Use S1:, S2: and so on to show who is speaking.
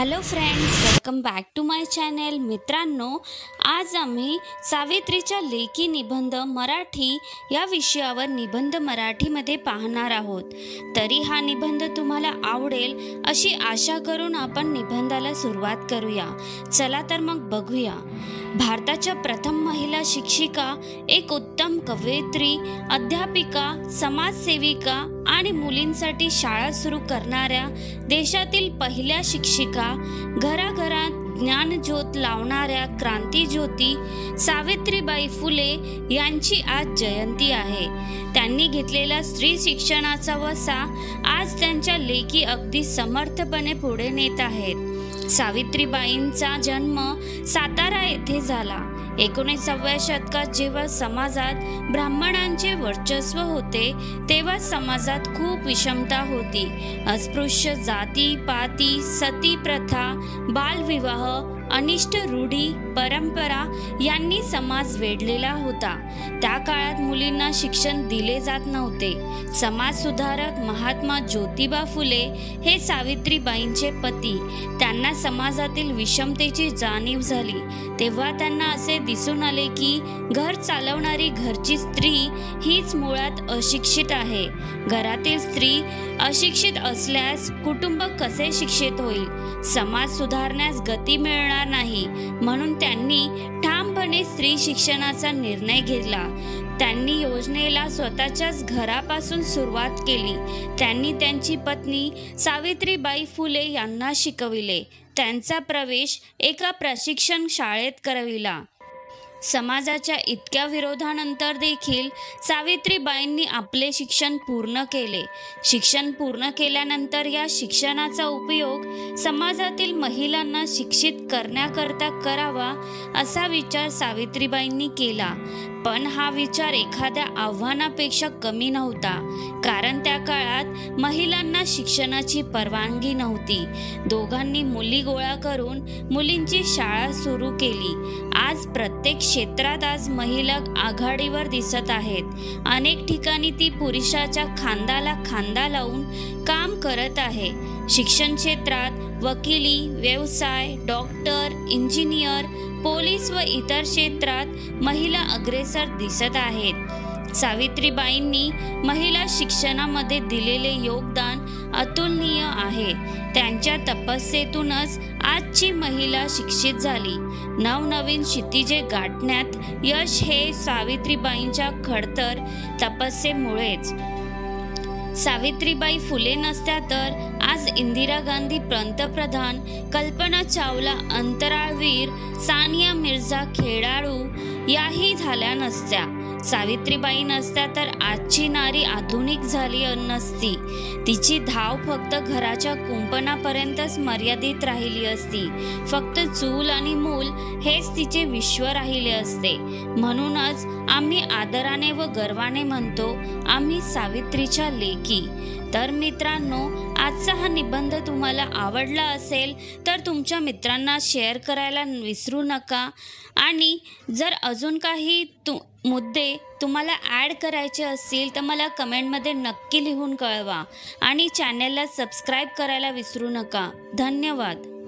S1: Hello friends, welcome back to my channel. मित्रांनो, आज आम्ही सावित्रीच्या लेखी निबंध मराठी या विषयावर निबंध मराठीमध्ये पाहणार आहोत. तरी हा निबंध तुम्हाला आवडेल अशी आशा करून आपण निबंधाला सुरुवात करूया. चला तर मग बघूया. भारताच्या प्रथम महिला शिक्षिका, एक उत्तम कवयित्री, अध्यापिका, समाजसेविका आणि मुलींसाठी शाळा सुरू करणाऱ्या देशातील पहिल्या शिक्षिका, घराघरात ज्ञानज्योत लावणाऱ्या क्रांतिज्योती सावित्रीबाई फुले यांची आज जयंती आहे. त्यांनी घेतलेला स्त्री शिक्षणाचा वसा आज त्यांच्या लेखी अगदी समर्थपणे पुढे नेत आहेत. सावित्रीबाईंचा जन्म सातारा येथे झाला. 19व्या शतकात जेव्हा समाजात ब्राह्मणांचे वर्चस्व होते, तेव्हा समाजात खूप विषमता होती. अस्पृश्य जाती पाती, सती प्रथा, बालविवाह, अनिष्ट रूढी परंपरा यांनी समाज वेढलेला होता. त्या काळात मुलींना शिक्षण दिले जात नव्हते. समाज सुधारक महात्मा ज्योतिबा फुले हे सावित्रीबाईंचे पती. त्यांना समाजातील विषमतेची जाणीव झाली. तेव्हा त्यांना असे दिसून आले की घर चालवणारी घरची स्त्री हीच मुळात अशिक्षित आहे. घरातील स्त्री अशिक्षित असल्यास कुटुंब कसे शिक्षित होईल? समाज सुधारण्यास गती मिळणार नाही. म्हणून त्यांनी ठामपणे स्त्री शिक्षणाचा निर्णय घेतला. त्यांनी योजनेला स्वतःच्याच घरापासून सुरुवात केली. त्यांनी त्यांची पत्नी सावित्रीबाई फुले यांना शिकविले. त्यांचा प्रवेश एका प्रशिक्षण शाळेत करविला. समाजाच्या इतक्या विरोधानंतर देखील सावित्रीबाईंनी आपले शिक्षण पूर्ण केले. शिक्षण पूर्ण केल्यानंतर या शिक्षणाचा उपयोग समाजातील महिलांना शिक्षित करण्याकरता करावा असा विचार सावित्रीबाईंनी केला. पण हा विचार एखाद्या आव्हानापेक्षा कमी नव्हता, कारण त्या काळात महिलांना शिक्षणाची परवानगी नव्हती. दोघांनी मुली गोळा करून मुलींची शाळा सुरू केली. आज प्रत्येक क्षेत्रात आज महिला आघाडीवर दिसत आहेत. अनेक ठिकाणी ती पुरुषाच्या खांद्याला खांदा लावून काम करत आहे. शिक्षण क्षेत्रात वकिली, व्यवसाय, डॉक्टर, इंजिनियर, पोलीस व इतर क्षेत्रात महिला अग्रेसर दिसत आहेत. सावित्रीबाईंनी महिला शिक्षणामध्ये दिलेले योगदान अतुलनीय आहे. त्यांच्या तपस्येतूनच आजची महिला शिक्षित झाली. नवनवीन क्षितिजे गाठण्यात यश हे सावित्रीबाईंच्या खडतर तपस्येमुळेच. सावित्रीबाई फुले नसत्या तर आज इंदिरा गांधी पंतप्रधान, कल्पना चावला अंतराळवीर, सानिया मिर्झा खेळाडू याही झाल्या नसत्या. सावित्रीबाई नसत्या तर आजची नारी आधुनिक झाली नसती. तिची धाव फक्त घराच्या कुंपणापर्यंतच मर्यादित राहिली असती. फक्त चूल आणि मूल हेच तिचे विश्व राहिले असते. म्हणूनच आम्ही आदराने व गर्वाने म्हणतो, आम्ही सावित्रीच्या लेकी. तर मित्रांनो, आजचा हा निबंध तुम्हाला आवडला असेल तर तुमच्या मित्रांना शेअर करायला विसरू नका. आणि जर अजून काही मुद्दे तुम्हाला ॲड करायचे असतील तर मला कमेंटमध्ये नक्की लिहून कळवा. आणि चॅनलला सबस्क्राईब करायला विसरू नका. धन्यवाद.